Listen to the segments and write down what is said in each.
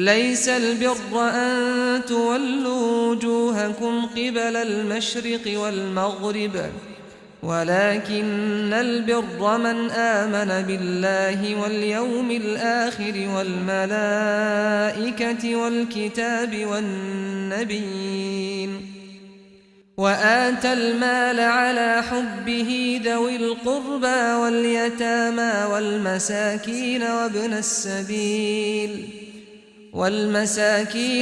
ليس البر أن تولوا وجوهكم قبل المشرق والمغرب ولكن البر من آمن بالله واليوم الآخر والملائكة والكتاب والنبيين وآتى المال على حبه ذوي القربى واليتامى والمساكين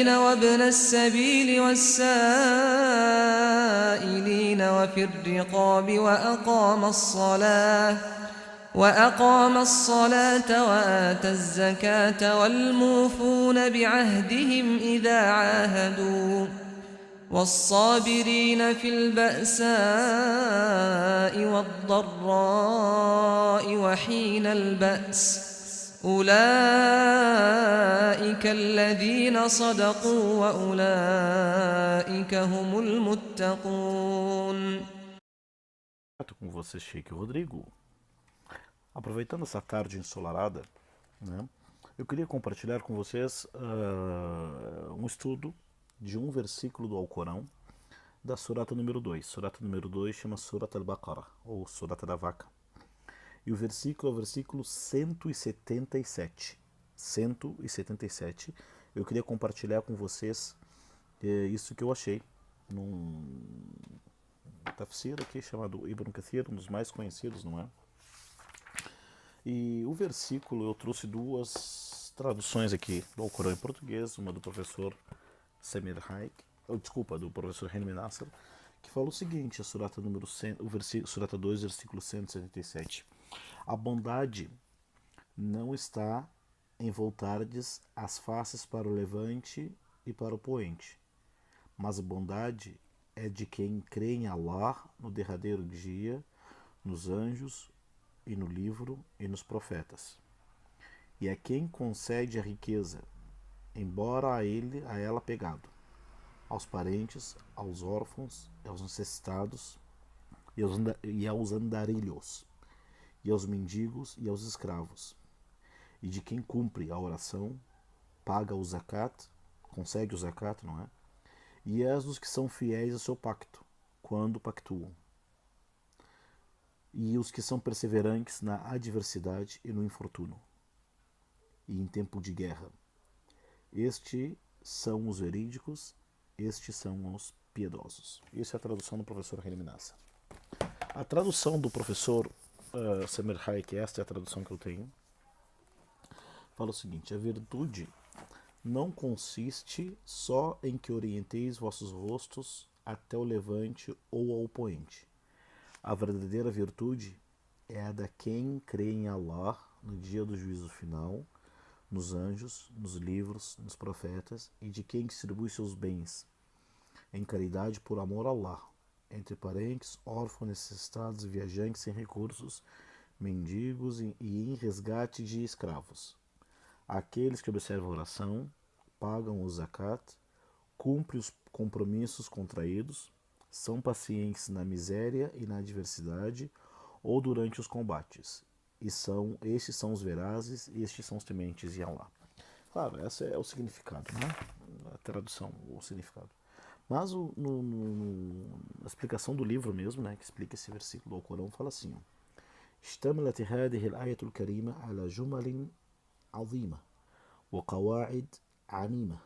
وابن السبيل والسائلين وفي الرقاب وأقام الصلاة وآتى الزكاة والموفون بعهدهم إذا عاهدوا والصابرين في البأساء والضراء وحين البأس أولئك الذين صدقوا وأولئك هم المتقون. Com você, Sheik Rodrigo. Aproveitando essa tarde ensolarada, né, eu queria compartilhar com vocês um estudo de um versículo do Alcorão da Surata número 2. Surata número 2 chama Surat al-Baqarah, ou Surata da Vaca. E o versículo é o versículo 177. 177. Eu queria compartilhar com vocês isso que eu achei num tafsir aqui chamado Ibn Kathir, um dos mais conhecidos, não é? E o versículo, eu trouxe duas traduções aqui do Alcorão em português, uma do professor Samir Haik, do professor Henry Nasser, que fala o seguinte, a Surata número 100, Surata 2, versículo 177. A bondade não está em voltardes as faces para o levante e para o poente, mas a bondade é de quem crê em Allah no derradeiro dia, nos anjos e no livro e nos profetas. E é quem concede a riqueza, embora a ela pegado, aos parentes, aos órfãos, aos necessitados e aos andarilhos, e aos mendigos e aos escravos, e de quem cumpre a oração, paga o zakat, consegue o zakat, não é? E és dos que são fiéis ao seu pacto, quando pactuam, e os que são perseverantes na adversidade e no infortúnio, e em tempo de guerra. Estes são os verídicos, estes são os piedosos. Isso é a tradução do professor Henry Nasser. A tradução do professor Samir Haik, esta é a tradução que eu tenho, fala o seguinte: a virtude não consiste só em que orienteis vossos rostos até o levante ou ao poente. A verdadeira virtude é a da quem crê em Allah no dia do juízo final, nos anjos, nos livros, nos profetas, e de quem distribui seus bens em caridade por amor a Allah, entre parentes, órfãos, necessitados, viajantes sem recursos, mendigos e em resgate de escravos. Aqueles que observam a oração, pagam o zakat, cumprem os compromissos contraídos, são pacientes na miséria e na adversidade ou durante os combates. E estes são os verazes e estes são os tementes em Allah. Claro, esse é o significado, né? A tradução, o significado. Mas na explicação do livro mesmo, né, que explica esse versículo do Alcorão, fala assim: اشتملت هذه الآية الكريمة على جمل عظيمة وقواعد عميمة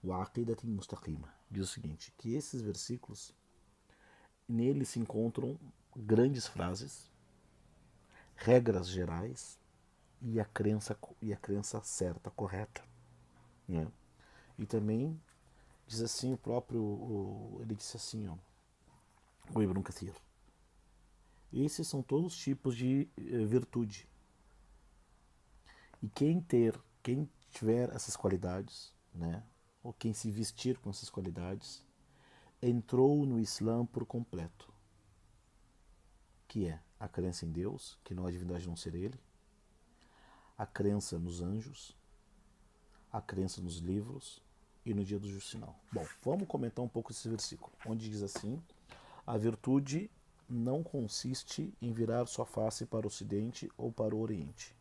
وعقيدة مستقيمة. Diz o seguinte, que esses versículos, neles se encontram grandes frases, regras gerais e a crença certa, correta, né? E também diz assim ele disse assim, o Ibn Kathir: esses são todos os tipos de virtude. E quem tiver essas qualidades, né, ou quem se vestir com essas qualidades, entrou no Islã por completo, que é a crença em Deus, que não há divindade a não ser Ele, a crença nos anjos, a crença nos livros e no dia do juízo final. Bom, vamos comentar um pouco esse versículo, onde diz assim: a virtude não consiste em virar sua face para o ocidente ou para o oriente.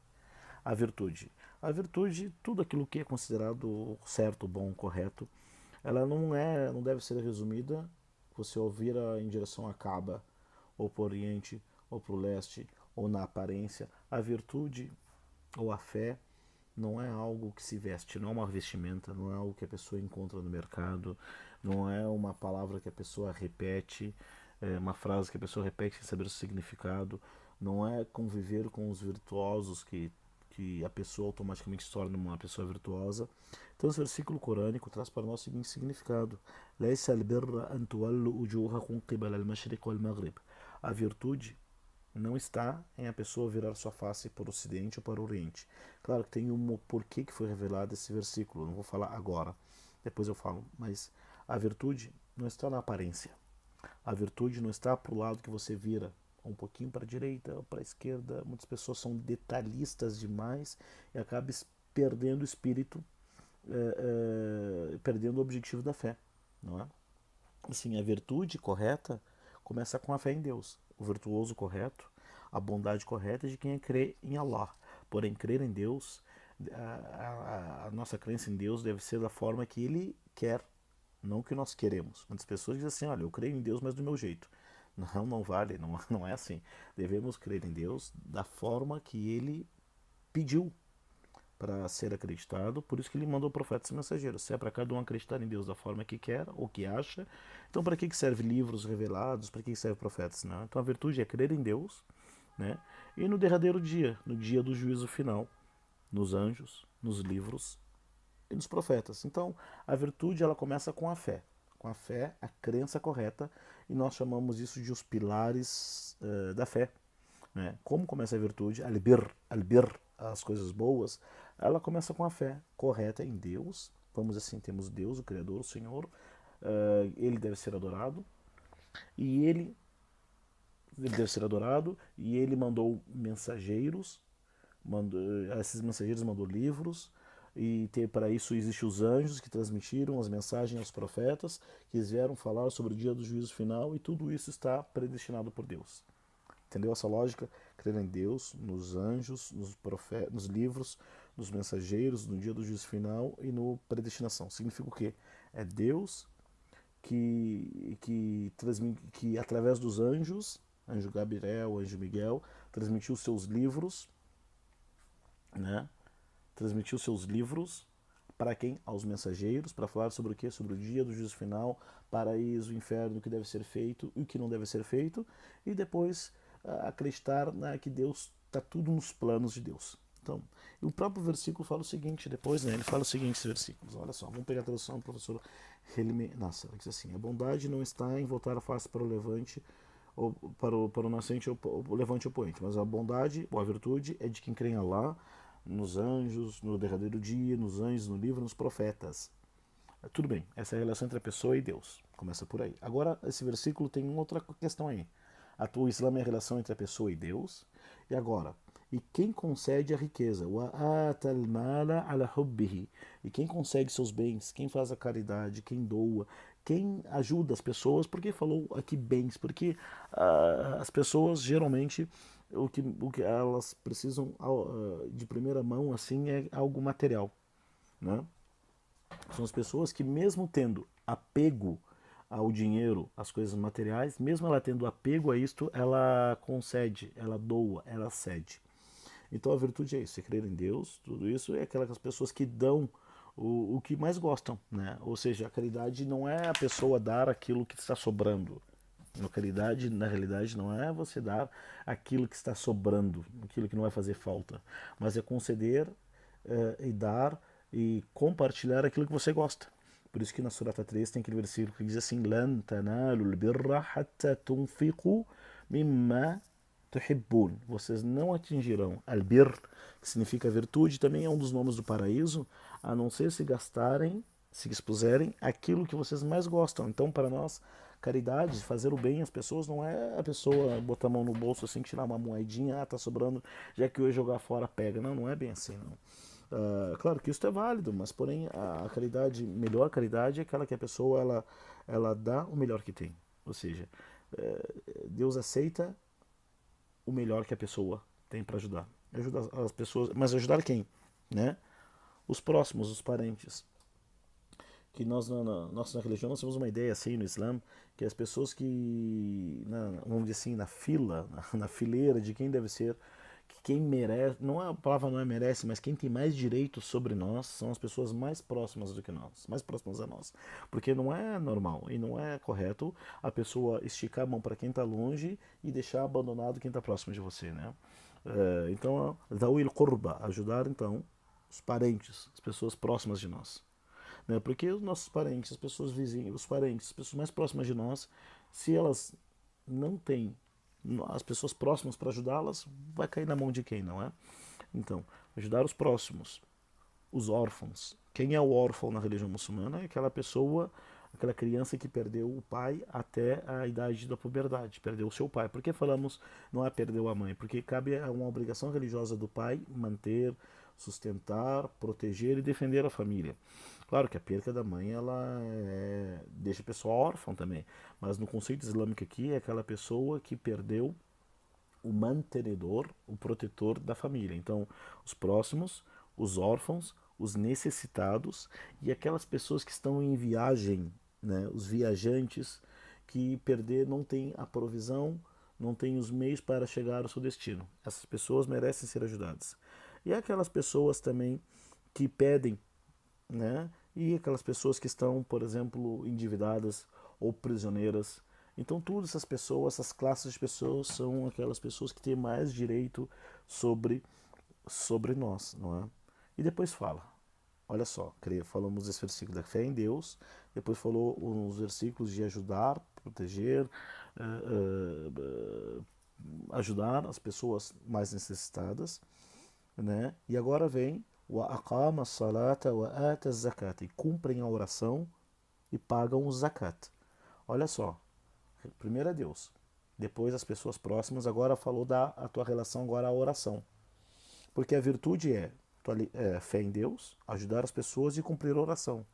A virtude A virtude, tudo aquilo que é considerado certo, bom, correto, ela não deve ser resumida, você ouvir em direção à Kaaba, ou para o Oriente, ou para o Leste, ou na aparência. A virtude ou a fé não é algo que se veste, não é uma vestimenta, não é algo que a pessoa encontra no mercado, não é uma palavra que a pessoa repete, uma frase que a pessoa repete sem saber o significado, não é conviver com os virtuosos que a pessoa automaticamente se torna uma pessoa virtuosa. Então, esse versículo corânico traz para nós o seguinte significado: ليس البر أن تولوا وجوهكم قبل المشرق والمغرب. A virtude não está em a pessoa virar sua face para o ocidente ou para o oriente. Claro que tem um porquê que foi revelado esse versículo, não vou falar agora, depois eu falo, mas a virtude não está na aparência. A virtude não está para o lado que você vira, um pouquinho para a direita ou para a esquerda. Muitas pessoas são detalhistas demais e acabam perdendo o espírito, perdendo o objetivo da fé, não é? Assim, a virtude correta começa com a fé em Deus. O virtuoso correto, a bondade correta é de quem crê em Allah. Porém, crer em Deus, a nossa crença em Deus deve ser da forma que Ele quer, não que nós queremos. Muitas pessoas dizem assim: olha, eu creio em Deus, mas do meu jeito. Não, não vale, não é assim. Devemos crer em Deus da forma que Ele pediu para ser acreditado, por isso que ele mandou profetas e mensageiros. Se é para cada um acreditar em Deus da forma que quer ou que acha, então para que serve livros revelados, para que serve profetas? Não? Então a virtude é crer em Deus, né? E no derradeiro dia, no dia do juízo final, nos anjos, nos livros e nos profetas. Então a virtude ela começa com a fé, a crença correta, e nós chamamos isso de os pilares da fé. Né? Como começa a virtude? Albir, as coisas boas, ela começa com a fé correta em Deus. Vamos assim, temos Deus, o Criador, o Senhor. Ele deve ser adorado. E ele deve ser adorado. E ele mandou mensageiros. Esses mensageiros mandou livros. E para isso existem os anjos que transmitiram as mensagens aos profetas, que vieram falar sobre o dia do juízo final. E tudo isso está predestinado por Deus. Entendeu essa lógica? Crer em Deus, nos anjos, nos profetas, nos livros, nos mensageiros, no dia do juízo final e no predestinação. Significa o quê? É Deus que através dos anjos, anjo Gabriel, anjo Miguel, transmitiu seus livros, né? Transmitiu seus livros para quem? Aos mensageiros, para falar sobre o quê? Sobre o dia do juízo final, paraíso, inferno, o que deve ser feito e o que não deve ser feito, e depois acreditar, né, que Deus está tudo nos planos de Deus. Então, o próprio versículo fala o seguinte, depois, né, ele fala o seguinte, esses versículos, olha só, vamos pegar a tradução do professor Helime Nasser, ele diz assim: a bondade não está em voltar a face para o levante, ou para o nascente, ou o levante ou o poente, mas a bondade, ou a virtude, é de quem crê em Allah, nos anjos, no derradeiro dia, nos anjos, no livro, nos profetas. Tudo bem, essa é a relação entre a pessoa e Deus, começa por aí. Agora, esse versículo tem uma outra questão aí. O Islã é a relação entre a pessoa e Deus. E agora, e quem concede a riqueza? E quem consegue seus bens, quem faz a caridade, quem doa, quem ajuda as pessoas. Por que falou aqui bens? Porque as pessoas geralmente o que elas precisam de primeira mão assim é algo material, né? São as pessoas que, mesmo tendo apego ao dinheiro, às coisas materiais, mesmo ela tendo apego a isto, ela concede, ela doa, ela cede. Então a virtude é isso, é crer em Deus, tudo isso é aquelas pessoas que dão o que mais gostam, né? Ou seja, a caridade não é a pessoa dar aquilo que está sobrando. A caridade, na realidade, não é você dar aquilo que está sobrando, aquilo que não vai fazer falta, mas é conceder e dar e compartilhar aquilo que você gosta. Por isso que na Surata 3 tem aquele versículo que diz assim: Lan tanalu al-birra hatta tunfiqu mimma tuhibbun. Vocês não atingirão al-birr, que significa virtude, também é um dos nomes do paraíso, a não ser se gastarem, se expuserem aquilo que vocês mais gostam. Então, para nós, caridade, fazer o bem às pessoas, não é a pessoa botar a mão no bolso assim, tirar uma moedinha, tá sobrando, já que hoje jogar fora pega. Não, não é bem assim, não. Claro que isso é válido, mas porém a caridade, melhor caridade é aquela que a pessoa ela dá o melhor que tem. Ou seja, Deus aceita o melhor que a pessoa tem para ajudar. Ajudar as pessoas, mas ajudar quem? né? Os próximos, os parentes. Que nós na religião nós temos uma ideia assim no Islã, que as pessoas que, vamos dizer assim, na fila, na fileira de quem deve ser, que quem merece, não é, a palavra não é merece, mas quem tem mais direitos sobre nós são as pessoas mais próximas do que nós, mais próximas a nós. Porque não é normal e não é correto a pessoa esticar a mão para quem está longe e deixar abandonado quem está próximo de você, né? Então, Zawil Qurba, ajudar então os parentes, as pessoas próximas de nós, né? Porque os nossos parentes, as pessoas vizinhas, os parentes, as pessoas mais próximas de nós, se elas não têm as pessoas próximas para ajudá-las, vai cair na mão de quem, não é? Então, ajudar os próximos, os órfãos. Quem é o órfão na religião muçulmana? É aquela pessoa, aquela criança que perdeu o pai até a idade da puberdade, perdeu o seu pai. Por que falamos não é perdeu a mãe? Porque cabe a uma obrigação religiosa do pai manter, sustentar, proteger e defender a família. Claro que a perca da mãe ela deixa a pessoa órfã também, mas no conceito islâmico aqui é aquela pessoa que perdeu o mantenedor, o protetor da família. Então, os próximos, os órfãos, os necessitados e aquelas pessoas que estão em viagem, né? Os viajantes que perder não tem a provisão, não tem os meios para chegar ao seu destino. Essas pessoas merecem ser ajudadas. E aquelas pessoas também que pedem, né? E aquelas pessoas que estão, por exemplo, endividadas ou prisioneiras. Então, todas essas pessoas, essas classes de pessoas são aquelas pessoas que têm mais direito sobre nós, não é? E depois fala, olha só, falamos esse versículo da fé em Deus, depois falou uns versículos de ajudar, proteger, ajudar as pessoas mais necessitadas, né? E agora vem o aqama salata wa ata zakat, e cumprem a oração e pagam o zakat. Olha só, primeiro é Deus, depois as pessoas próximas, agora falou da a tua relação agora à oração. Porque a virtude é fé em Deus, ajudar as pessoas e cumprir a oração.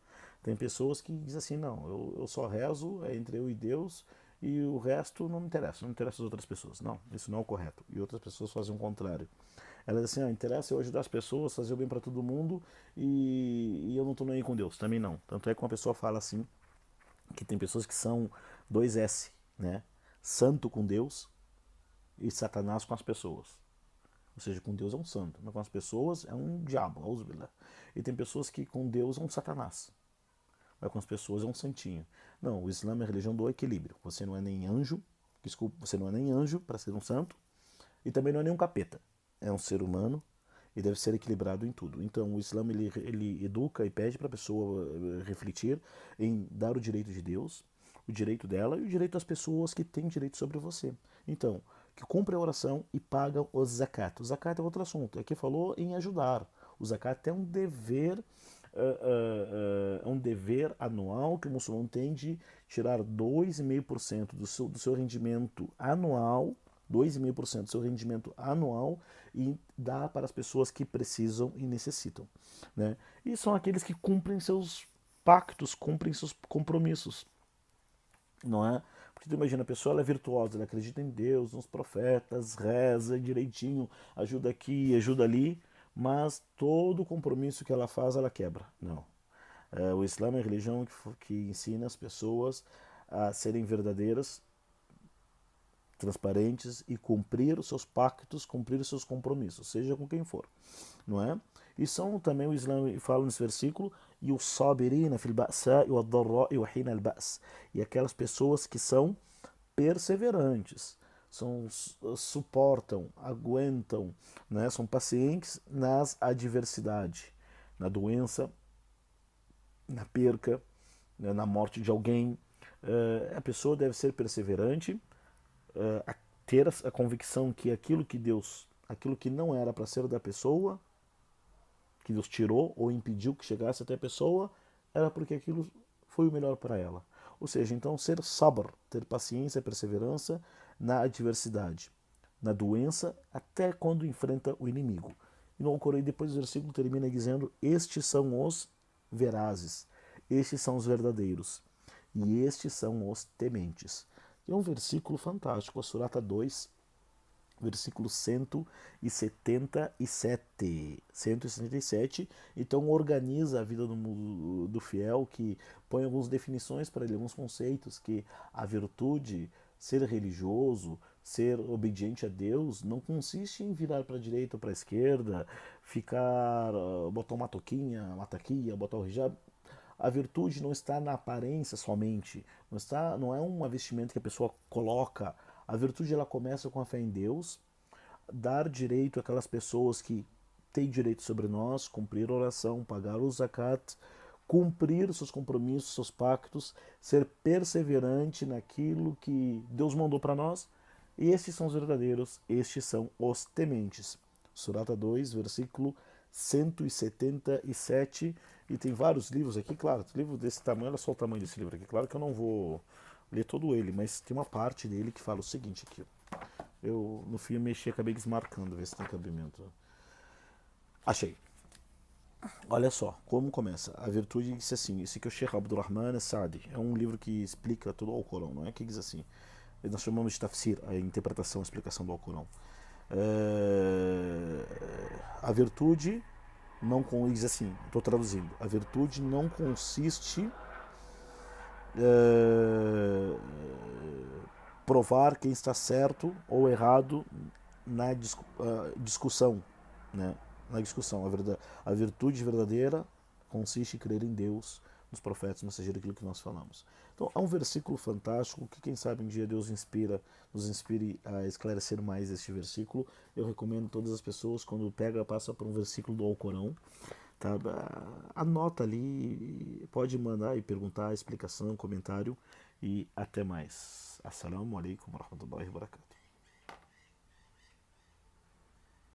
Tem pessoas que dizem assim, não, eu só rezo entre eu e Deus e o resto não me interessa, não me interessa as outras pessoas. Não, isso não é o correto. E outras pessoas fazem o contrário. Elas dizem assim, interessa eu ajudar as pessoas, fazer o bem para todo mundo e eu não estou nem aí com Deus. Também não. Tanto é que uma pessoa fala assim, que tem pessoas que são dois S, né? Santo com Deus e Satanás com as pessoas. Ou seja, com Deus é um santo, mas com as pessoas é um diabo, auzubillah. E tem pessoas que com Deus é um Satanás, mas com as pessoas é um santinho. Não, o Islã é a religião do equilíbrio. Você não é nem anjo, desculpa, você não é nem anjo para ser um santo, e também não é nem um capeta. É um ser humano e deve ser equilibrado em tudo. Então, o Islã ele educa e pede para a pessoa refletir em dar o direito de Deus, o direito dela e o direito das pessoas que têm direito sobre você. Então, que cumpre a oração e paga o zakat. O zakat é outro assunto. Aqui falou em ajudar. O zakat é um dever é um dever anual que o muçulmano tem de tirar 2,5% do seu rendimento anual, 2,5% do seu rendimento anual e dar para as pessoas que precisam e necessitam, né? E são aqueles que cumprem seus pactos, cumprem seus compromissos, não é? Porque tu imagina, a pessoa ela é virtuosa, ela acredita em Deus, nos profetas, reza direitinho, ajuda aqui, ajuda ali, mas todo o compromisso que ela faz, ela quebra. Não. O Islã é a religião que ensina as pessoas a serem verdadeiras, transparentes e cumprir os seus pactos, cumprir os seus compromissos, seja com quem for, não é? E são também, o Islã fala nesse versículo, e o sabirina fil ba'sa wa dharra wa hina al-ba's, e aquelas pessoas que são perseverantes, suportam, aguentam, né? São pacientes nas adversidades, na doença, na perca, né? Na morte de alguém. A pessoa deve ser perseverante, ter a convicção que aquilo que não era para ser da pessoa, que Deus tirou ou impediu que chegasse até a pessoa, era porque aquilo foi o melhor para ela. Ou seja, então ser sabr, ter paciência, perseverança na adversidade, na doença, até quando enfrenta o inimigo. E no Alcorão, depois o versículo termina dizendo: estes são os verazes, estes são os verdadeiros, e estes são os tementes. E é um versículo fantástico, a Surata 2, versículo 177. 177. Então organiza a vida do fiel, que põe algumas definições para ele, alguns conceitos, que a virtude, ser religioso, ser obediente a Deus, não consiste em virar para a direita ou para a esquerda, ficar, botar uma toquinha, uma taquinha, botar o hijab. A virtude não está na aparência somente, não é uma vestimenta que a pessoa coloca. A virtude ela começa com a fé em Deus, dar direito àquelas pessoas que têm direito sobre nós, cumprir a oração, pagar o zakat, cumprir seus compromissos, seus pactos, ser perseverante naquilo que Deus mandou para nós. E estes são os verdadeiros, estes são os tementes. Surata 2, versículo 177. E tem vários livros aqui, claro, livro desse tamanho, olha só o tamanho desse livro aqui. Claro que eu não vou ler todo ele, mas tem uma parte dele que fala o seguinte aqui. Eu, no fim, eu mexi, acabei desmarcando, ver se tem cabimento. Achei. Olha só, como começa. A virtude diz assim, esse aqui é o Sheikh Abdurrahman Saadi. É um livro que explica todo o Alcorão, não é? Que diz assim, nós chamamos de tafsir, a interpretação, a explicação do Alcorão. A virtude não diz assim, estou traduzindo, a virtude não consiste provar quem está certo ou errado na discussão, né? Na discussão, a virtude verdadeira consiste em crer em Deus, nos profetas, mensageiros, aquilo que nós falamos. Então, é um versículo fantástico que, quem sabe, um dia Deus nos inspire a esclarecer mais este versículo. Eu recomendo a todas as pessoas, quando passa por um versículo do Alcorão, tá? Anota ali, pode mandar e perguntar, explicação, comentário, e até mais. Assalamu alaikum wa rahmatullahi wa barakatuh.